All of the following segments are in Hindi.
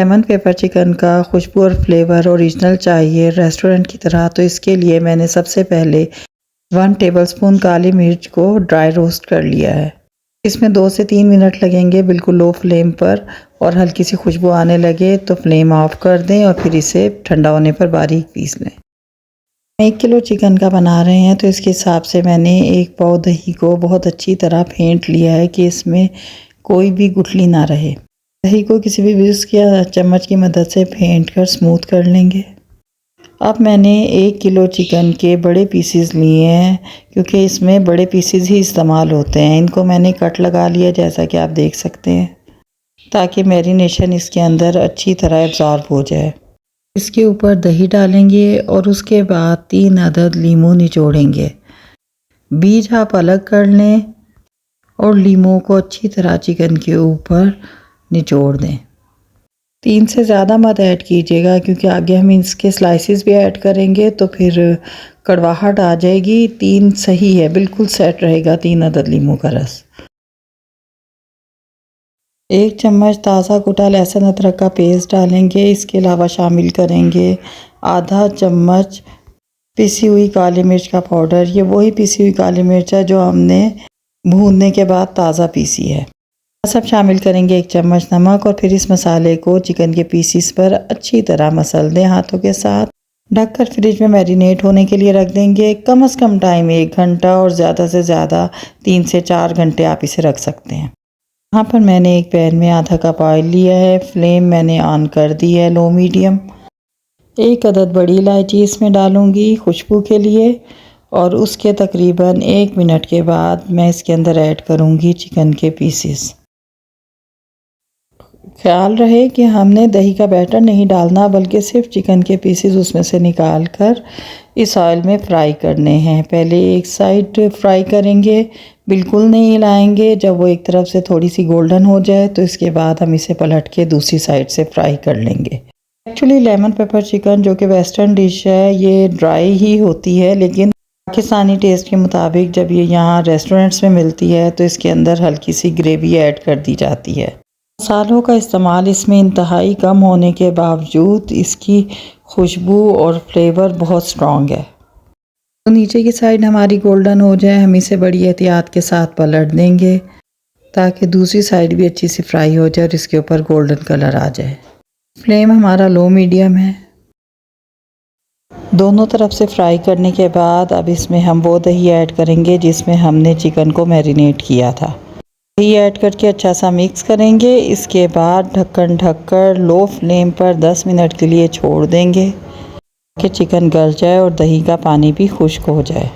लेमन पेपर चिकन का खुशबू और फ्लेवर ओरिजिनल चाहिए रेस्टोरेंट की तरह, तो इसके लिए मैंने सबसे पहले 1 टेबलस्पून काली मिर्च को ड्राई रोस्ट कर लिया है। इसमें 2 से 3 मिनट लगेंगे बिल्कुल लो फ्लेम पर, और हल्की सी खुशबू आने लगे तो फ्लेम ऑफ कर दें और फिर इसे ठंडा होने पर बारीक पीस लें। 1 किलो चिकन का बना रहे हैं तो इसके हिसाब से मैंने 1 पाव दही को बहुत अच्छी तरह फेंट लिया है कि इसमें कोई भी गुठली ना रहे। दही को किसी भी विस्क या चम्मच की मदद से फेंट कर स्मूथ कर लेंगे। अब मैंने 1 किलो चिकन के बड़े पीसेस लिए हैं क्योंकि इसमें बड़े पीसेस ही इस्तेमाल होते हैं। इनको मैंने कट लगा लिया जैसा कि आप देख सकते हैं, ताकि मैरिनेशन इसके अंदर अच्छी तरह एब्जॉर्ब हो जाए। इसके ऊपर दही डालेंगे और उसके बाद 3 अदद लीमू निचोड़ेंगे। बीज आप अलग कर लें और लीमू को अच्छी तरह चिकन के ऊपर निचोड़ दें। 3 से ज़्यादा मत ऐड कीजिएगा क्योंकि आगे हम इसके स्लाइसेस भी ऐड करेंगे तो फिर कड़वाहट आ जाएगी। 3 सही है, बिल्कुल सेट रहेगा 3 अदद लीमू का रस। 1 चम्मच ताज़ा कुटा लहसुन अदरक का पेस्ट डालेंगे। इसके अलावा शामिल करेंगे आधा चम्मच पिसी हुई काली मिर्च का पाउडर। ये वही पिसी हुई काली मिर्च है जो हमने भूनने के बाद ताज़ा पीसी है। सब शामिल करेंगे 1 चम्मच नमक और फिर इस मसाले को चिकन के पीसीस पर अच्छी तरह मसल दें हाथों के साथ। ढककर फ्रिज में मैरिनेट होने के लिए रख देंगे। कम से कम टाइम 1 घंटा और ज़्यादा से ज़्यादा 3 से 4 घंटे आप इसे रख सकते हैं। यहाँ पर मैंने एक पैन में आधा कप ऑयल लिया है। फ्लेम मैंने ऑन कर दी है लो मीडियम। 1 अदद बड़ी इलायची इसमें डालूँगी खुशबू के लिए, और उसके तकरीबन 1 मिनट के बाद मैं इसके अंदर ऐड करूँगी चिकन के पीसेस। ख्याल रहे कि हमने दही का बैटर नहीं डालना बल्कि सिर्फ चिकन के पीसेस उसमें से निकाल कर इस ऑयल में फ्राई करने हैं। पहले एक साइड फ्राई करेंगे, बिल्कुल नहीं हिलाएंगे। जब वो एक तरफ से थोड़ी सी गोल्डन हो जाए तो इसके बाद हम इसे पलट के दूसरी साइड से फ्राई कर लेंगे। एक्चुअली लेमन पेपर चिकन जो कि वेस्टर्न डिश है ये ड्राई ही होती है, लेकिन पाकिस्तानी टेस्ट के मुताबिक जब ये यहाँ रेस्टोरेंट्स में मिलती है तो इसके अंदर हल्की सी ग्रेवी ऐड कर दी जाती है। मसालों का इस्तेमाल इसमें इंतहाई कम होने के बावजूद इसकी खुशबू और फ्लेवर बहुत स्ट्रॉन्ग है। तो नीचे की साइड हमारी गोल्डन हो जाए, हम इसे बड़ी एहतियात के साथ पलट देंगे ताकि दूसरी साइड भी अच्छी सी फ्राई हो जाए और इसके ऊपर गोल्डन कलर आ जाए। फ्लेम हमारा लो मीडियम है। दोनों तरफ से फ्राई करने के बाद अब इसमें हम वो दही ऐड करेंगे जिसमें हमने चिकन को मैरिनेट किया था। दही ऐड करके अच्छा सा मिक्स करेंगे। इसके बाद ढक्कन ढककर लो फ्लेम पर 10 मिनट के लिए छोड़ देंगे कि चिकन गल जाए और दही का पानी भी खुश्क हो जाए।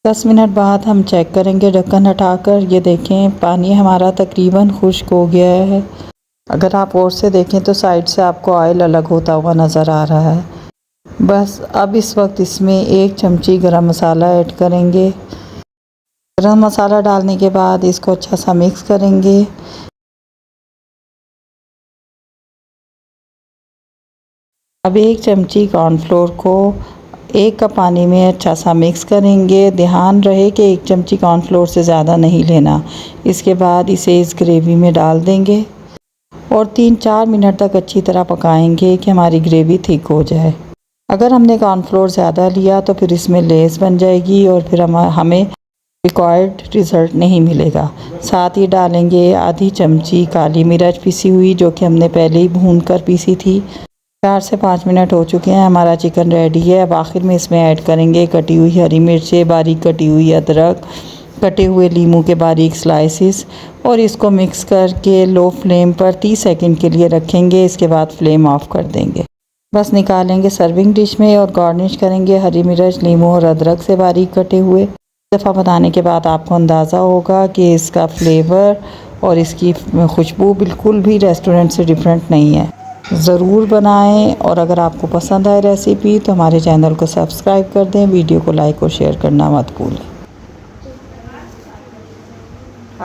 10 मिनट बाद हम चेक करेंगे ढक्कन हटाकर। ये देखें पानी हमारा तकरीबन खुश्क हो गया है। अगर आप और से देखें तो साइड से आपको ऑयल अलग होता हुआ नज़र आ रहा है। बस अब इस वक्त इसमें 1 चमची गरम मसाला ऐड करेंगे। गरम मसाला डालने के बाद इसको अच्छा सा मिक्स करेंगे। अब 1 चमची कॉर्नफ्लोर को 1 कप पानी में अच्छा सा मिक्स करेंगे। ध्यान रहे कि 1 चमची कॉर्नफ्लोर से ज़्यादा नहीं लेना। इसके बाद इसे इस ग्रेवी में डाल देंगे और 3-4 मिनट तक अच्छी तरह पकाएंगे कि हमारी ग्रेवी थिक हो जाए। अगर हमने कॉर्नफ्लोर ज़्यादा लिया तो फिर इसमें लेस बन जाएगी और फिर हमें रिक्वायर्ड रिज़ल्ट नहीं मिलेगा। साथ ही डालेंगे आधी चमची काली मिर्च पिसी हुई जो कि हमने पहले ही भून कर पीसी थी। 4 से 5 मिनट हो चुके हैं, हमारा चिकन रेडी है। अब आखिर में इसमें ऐड करेंगे कटी हुई हरी मिर्चें, बारीक कटी हुई अदरक, कटे हुए लीमू के बारीक स्लाइसेस, और इसको मिक्स करके लो फ्लेम पर 30 सेकंड के लिए रखेंगे। इसके बाद फ्लेम ऑफ कर देंगे। बस निकालेंगे सर्विंग डिश में और गार्निश करेंगे हरी मिर्च, लीमू और अदरक से बारीक कटे हुए। दफ़ा बनाने के बाद आपको अंदाज़ा होगा कि इसका फ्लेवर और इसकी खुशबू बिल्कुल भी रेस्टोरेंट से डिफरेंट नहीं है। ज़रूर बनाएं, और अगर आपको पसंद आए रेसिपी तो हमारे चैनल को सब्सक्राइब कर दें। वीडियो को लाइक और शेयर करना मत भूलें।